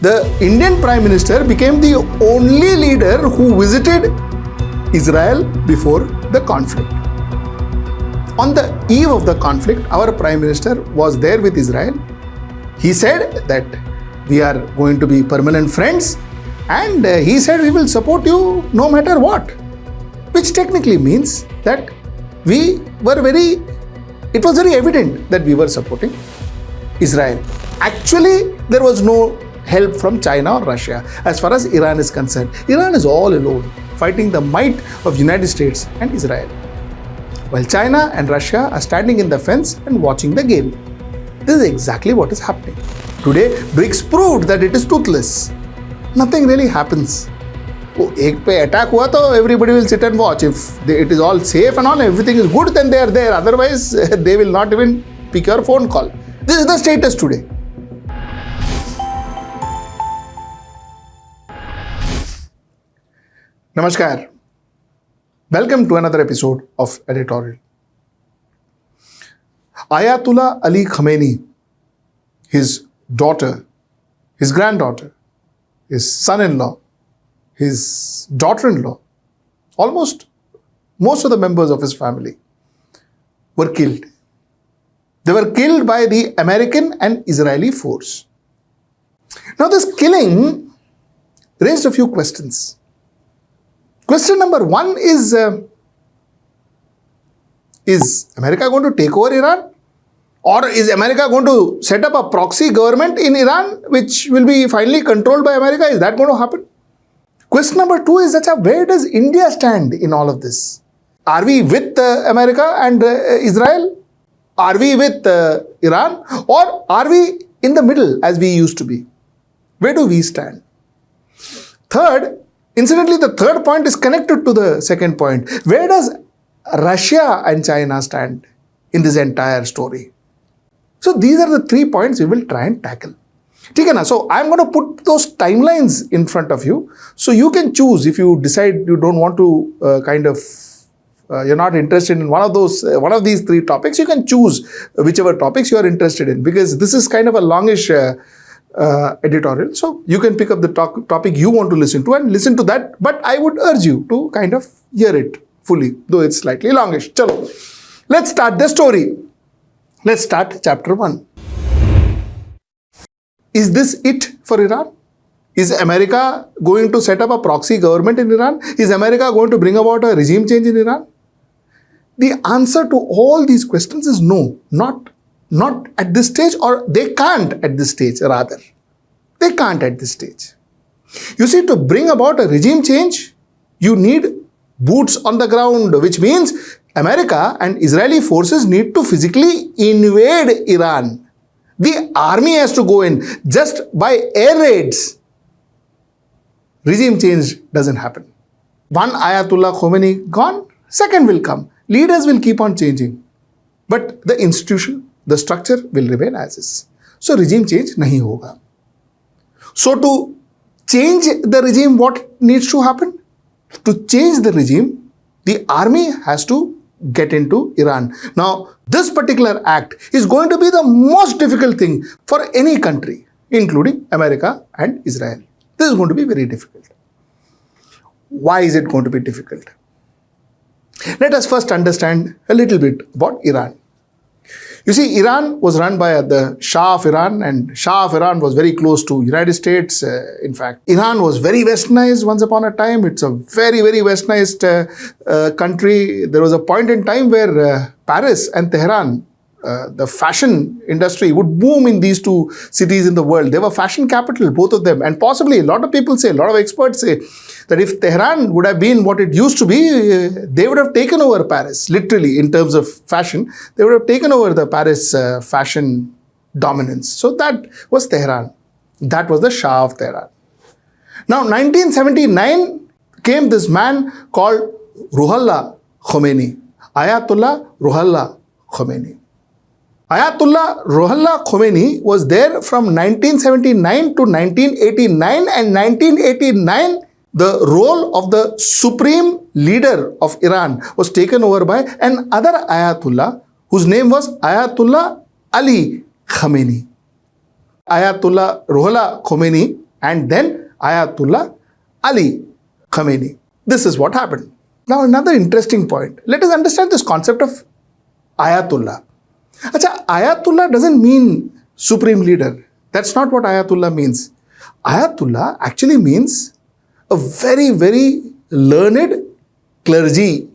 the Indian Prime Minister became the only leader who visited Israel before the conflict. On the eve of the conflict, our Prime Minister was there with Israel. He said that we are going to be permanent friends, and he said we will support you no matter what, which technically means that it was very evident that we were supporting Israel. Actually, there was no help from China or Russia as far as Iran is concerned. Iran is all alone, fighting the might of United States and Israel, while China and Russia are standing in the fence and watching the game. This is exactly what is happening. Today, BRICS proved that it is toothless. Nothing really happens. एक पे attack हुआ तो everybody will sit and watch. If it is all safe and all, everything is good, then they are there. Otherwise, they will not even pick your phone call. This is the status today. Namaskar. Welcome to another episode of Editorial. Ayatollah Ali Khamenei, his daughter, his granddaughter, his son-in-law, his daughter-in-law, almost most of the members of his family were killed. They were killed by the American and Israeli force. Now this killing raised a few questions. Question number one is America going to take over Iran? Or is America going to set up a proxy government in Iran which will be finally controlled by America? Is that going to happen? Question number two is, where does India stand in all of this? Are we with America and Israel? Are we with Iran? Or are we in the middle as we used to be? Where do we stand? Third, incidentally, the third point is connected to the second point. Where does Russia and China stand in this entire story? So these are the 3 points we will try and tackle. So I'm going to put those timelines in front of you, so you can choose. If you decide you don't want to you're not interested in one of these 3 topics, you can choose whichever topics you are interested in, because this is kind of a longish editorial. So you can pick up the topic you want to listen to and listen to that. But I would urge you to kind of hear it fully, though it's slightly longish. Chalo, let's start the story. Let's start chapter 1. Is this it for Iran? Is America going to set up a proxy government in Iran? Is America going to bring about a regime change in Iran? The answer to all these questions is no, not at this stage, or they can't at this stage rather. They can't at this stage. You see, to bring about a regime change, you need boots on the ground, which means America and Israeli forces need to physically invade Iran. The army has to go in. Just by air raids, regime change doesn't happen. One Ayatollah Khamenei gone, second will come. Leaders will keep on changing. But the institution, the structure will remain as is. So regime change nahi hoga. So to change the regime, what needs to happen? To change the regime, the army has to get into Iran. Now, this particular act is going to be the most difficult thing for any country, including America and Israel. This is going to be very difficult. Why is it going to be difficult? Let us first understand a little bit about Iran. You see, Iran was run by the Shah of Iran, and Shah of Iran was very close to United States. In fact, Iran was very westernized once upon a time. It's a very, very westernized country. There was a point in time where Paris and Tehran, the fashion industry would boom in these 2 cities in the world. They were fashion capital, both of them. And possibly, a lot of people say, a lot of experts say, that if Tehran would have been what it used to be, they would have taken over Paris, literally, in terms of fashion. They would have taken over the Paris fashion dominance. So that was Tehran. That was the Shah of Tehran. Now, 1979 came this man called Ruhollah Khomeini. Ayatollah Ruhollah Khomeini. Ayatollah Ruhollah Khomeini was there from 1979 to 1989, and 1989 the role of the supreme leader of Iran was taken over by another Ayatollah whose name was Ayatollah Ali Khamenei. Ayatollah Ruhollah Khomeini and then Ayatollah Ali Khamenei. This is what happened. Now another interesting point. Let us understand this concept of Ayatollah. Acha, Ayatollah doesn't mean supreme leader. That's not what Ayatollah means. Ayatollah actually means a very, very learned clergy.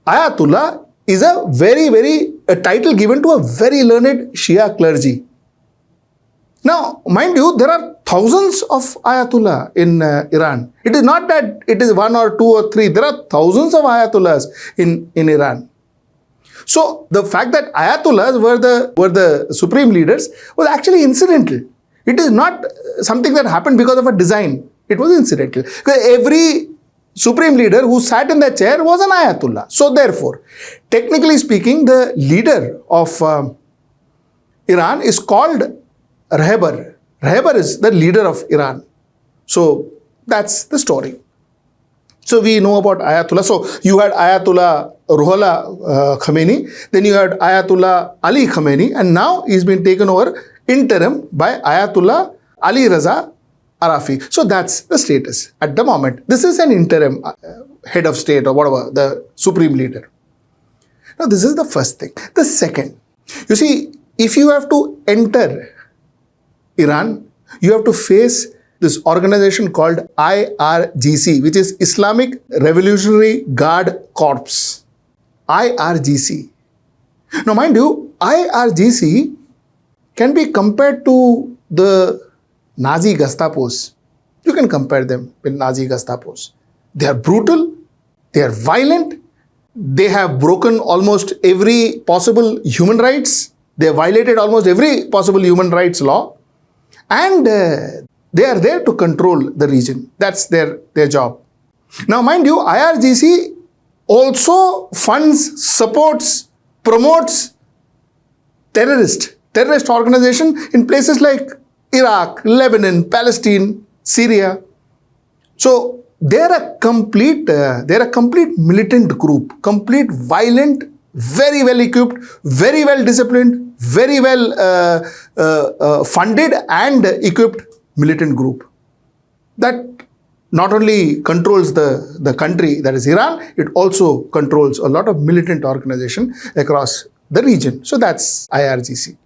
Ayatollah is a title given to a very learned Shia clergy. Now, mind you, there are thousands of Ayatollah in Iran. It is not that it is one or two or three. There are thousands of Ayatollahs in Iran. So, the fact that Ayatollahs were the supreme leaders was actually incidental. It is not something that happened because of a design. It was incidental. Because every supreme leader who sat in that chair was an Ayatollah. So, therefore, technically speaking, the leader of Iran is called Rahbar. Rahbar is the leader of Iran. So, that's the story. So, we know about Ayatollah. So, you had Ayatollah Ruhollah Khamenei, then you had Ayatollah Ali Khamenei, and now he's been taken over interim by Ayatollah Alireza Arafi. So, that's the status at the moment. This is an interim head of state or whatever, the supreme leader. Now, this is the first thing. The second, you see, if you have to enter Iran, you have to face this organization called IRGC, which is Islamic Revolutionary Guard Corps. IRGC. Now, mind you, IRGC can be compared to the Nazi Gestapos. You can compare them with Nazi Gestapos. They are brutal, they are violent, they have broken almost every possible human rights, they have violated almost every possible human rights law, and they are there to control the region. That's their job. Now, mind you, IRGC also funds, supports, promotes terrorist organization in places like Iraq, Lebanon, Palestine, Syria. So they're a complete militant group, complete violent, very well equipped, very well disciplined, very well funded and equipped militant group that not only controls the country, that is Iran, it also controls a lot of militant organization across the region. So that's IRGC.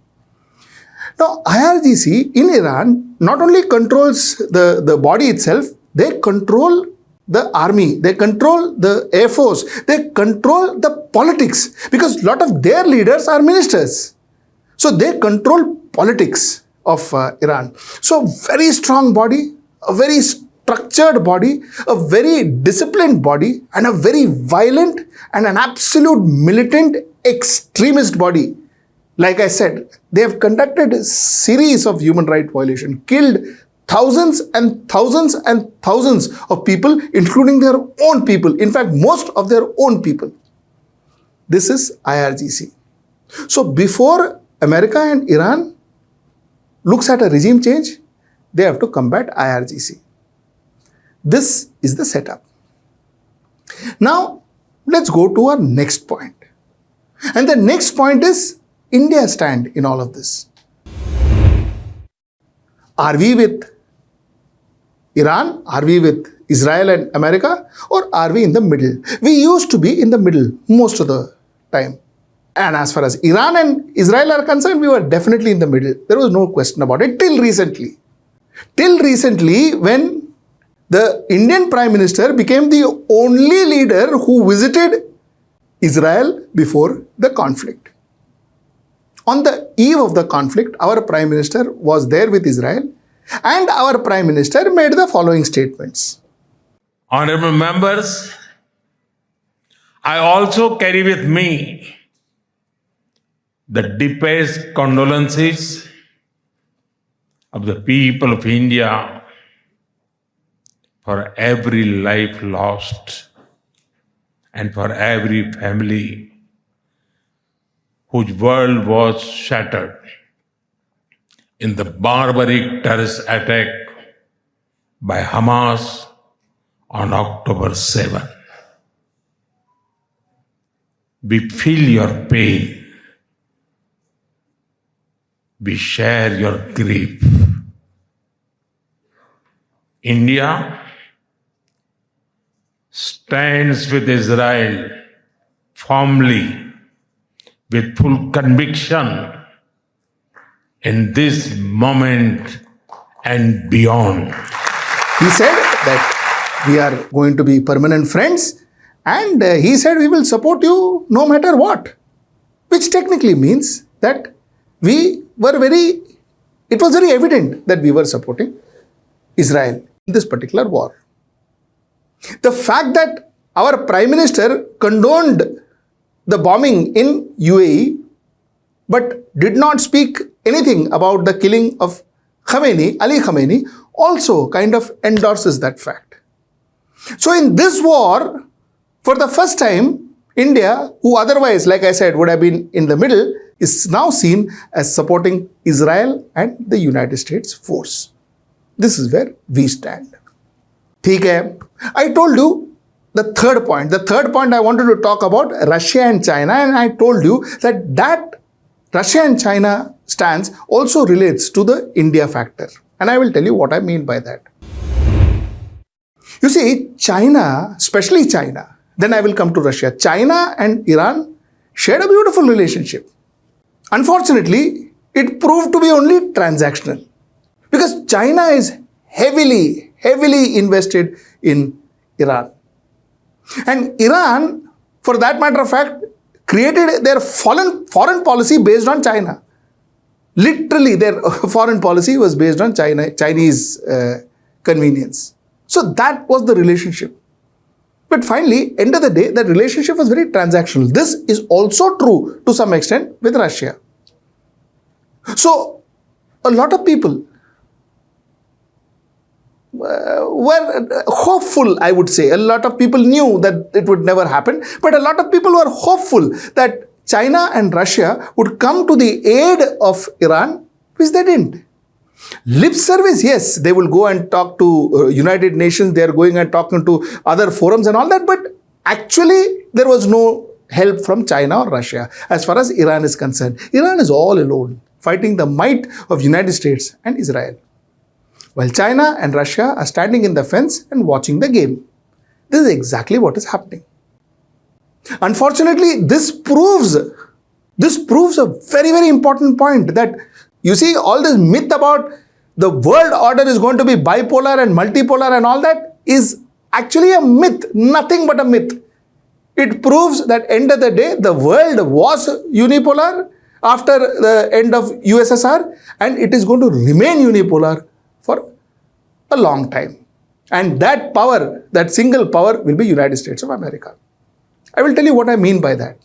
Now, IRGC in Iran not only controls the body itself, they control the army, they control the air force, they control the politics, because a lot of their leaders are ministers. So they control politics of Iran. So very strong body, a very structured body, a very disciplined body, and a very violent and an absolute militant extremist body. Like I said, they have conducted a series of human rights violations, killed thousands and thousands and thousands of people, including their own people. In fact, most of their own people. This is IRGC. So before America and Iran looks at a regime change, they have to combat IRGC. This is the setup. Now, let's go to our next point. And the next point is India's stand in all of this. Are we with Iran? Are we with Israel and America? Or are we in the middle? We used to be in the middle most of the time. And as far as Iran and Israel are concerned, we were definitely in the middle. There was no question about it till recently. Till recently, when the Indian Prime Minister became the only leader who visited Israel before the conflict. On the eve of the conflict, our Prime Minister was there with Israel, and our Prime Minister made the following statements. Honorable members, I also carry with me the deepest condolences of the people of India for every life lost and for every family whose world was shattered in the barbaric terrorist attack by Hamas on October 7. We feel your pain. We share your grief. India stands with Israel firmly, with full conviction in this moment and beyond. He said that we are going to be permanent friends, and he said we will support you no matter what, which technically means that it was very evident that we were supporting Israel in this particular war. The fact that our Prime Minister condoned the bombing in UAE but did not speak anything about the killing of Ali Khamenei also kind of endorses that fact. So in this war, for the first time, India, who otherwise, like I said, would have been in the middle, is now seen as supporting Israel and the United States force. This is where we stand. ठीक है. I told you the third point. The third point I wanted to talk about Russia and China, and I told you that Russia and China stance also relates to the India factor. And I will tell you what I mean by that. You see, China, especially China, then I will come to Russia. China and Iran shared a beautiful relationship. Unfortunately, it proved to be only transactional because China is heavily invested in Iran. And Iran, for that matter of fact, created their foreign policy based on China. Literally, their foreign policy was based on Chinese convenience. So that was the relationship. But finally, end of the day, that relationship was very transactional. This is also true to some extent with Russia. So a lot of people were hopeful, I would say. A lot of people knew that it would never happen, but a lot of people were hopeful that China and Russia would come to the aid of Iran, which they didn't. Lip service, yes, they will go and talk to United Nations, they are going and talking to other forums and all that, but actually there was no help from China or Russia as far as Iran is concerned. Iran is all alone, fighting the might of United States and Israel, while China and Russia are standing in the fence and watching the game. This is exactly what is happening. Unfortunately, this proves a very, very important point that, you see, all this myth about the world order is going to be bipolar and multipolar and all that is actually a myth, nothing but a myth. It proves that end of the day, the world was unipolar after the end of USSR and it is going to remain unipolar for a long time. And that power, that single power will be United States of America. I will tell you what I mean by that.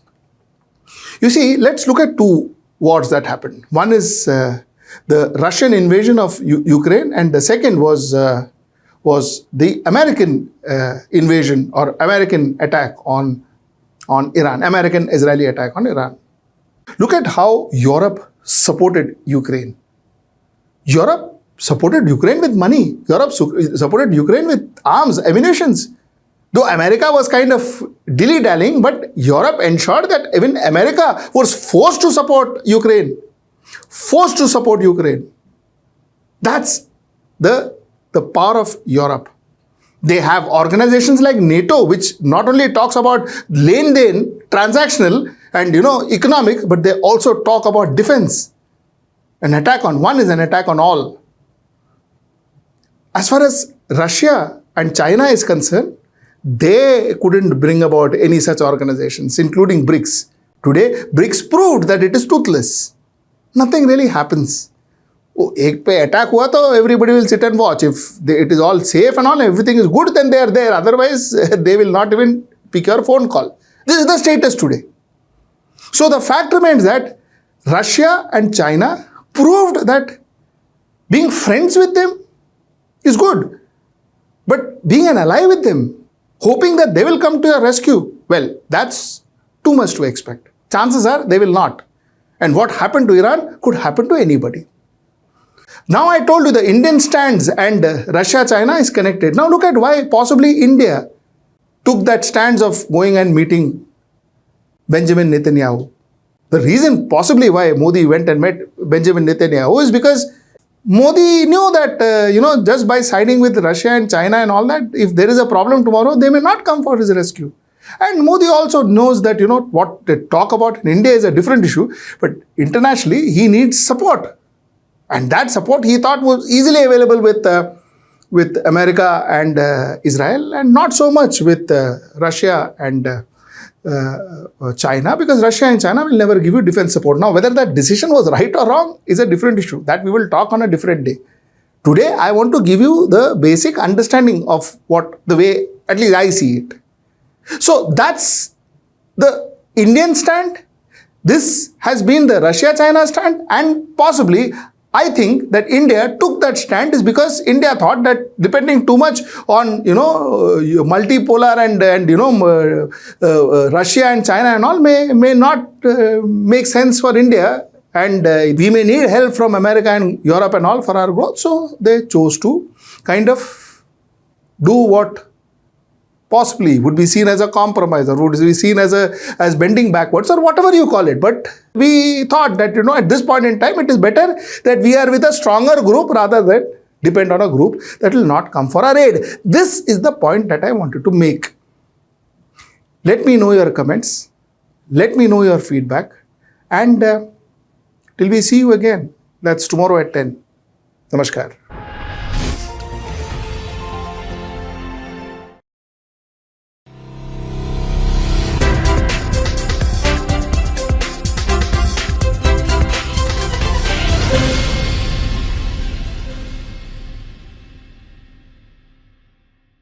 You see, let's look at two wars that happened. One is the Russian invasion of Ukraine, and the second was the American invasion or American attack on Iran, American-Israeli attack on Iran. Look at how Europe supported Ukraine. Europe supported Ukraine with money. Europe supported Ukraine with arms, ammunitions. Though America was kind of dilly-dallying, but Europe ensured that even America was forced to support Ukraine. Forced to support Ukraine. That's the power of Europe. They have organizations like NATO, which not only talks about len-den, transactional and economic, but they also talk about defense. An attack on one is an attack on all. As far as Russia and China is concerned, they couldn't bring about any such organizations, including BRICS. Today, BRICS proved that it is toothless. Nothing really happens. Ek pe attack hua to everybody will sit and watch. If it is all safe and all, everything is good, then they are there. Otherwise, they will not even pick your phone call. This is the status today. So the fact remains that Russia and China proved that being friends with them is good. But being an ally with them, hoping that they will come to your rescue, well, that's too much to expect. Chances are they will not. And what happened to Iran could happen to anybody. Now I told you the Indian stands and Russia-China is connected. Now look at why possibly India took that stance of going and meeting Benjamin Netanyahu. The reason possibly why Modi went and met Benjamin Netanyahu is because Modi knew that, just by siding with Russia and China and all that, if there is a problem tomorrow, they may not come for his rescue. And Modi also knows that, what they talk about in India is a different issue, but internationally, he needs support. And that support he thought was easily available with America and Israel, and not so much with Russia and China, because Russia and China will never give you defense support. Now, whether that decision was right or wrong is a different issue. That we will talk on a different day. Today, I want to give you the basic understanding of the way, at least I see it. So, that's the Indian stand. This has been the Russia-China stand, and possibly I think that India took that stand is because India thought that depending too much on, multipolar and Russia and China and all may not make sense for India, and we may need help from America and Europe and all for our growth. So they chose to kind of do what possibly would be seen as a compromise, or would be seen as bending backwards, or whatever you call it. But we thought that, at this point in time, it is better that we are with a stronger group rather than depend on a group that will not come for our aid. This is the point that I wanted to make. Let me know your comments. Let me know your feedback. And till we see you again, that's tomorrow at 10. Namaskar.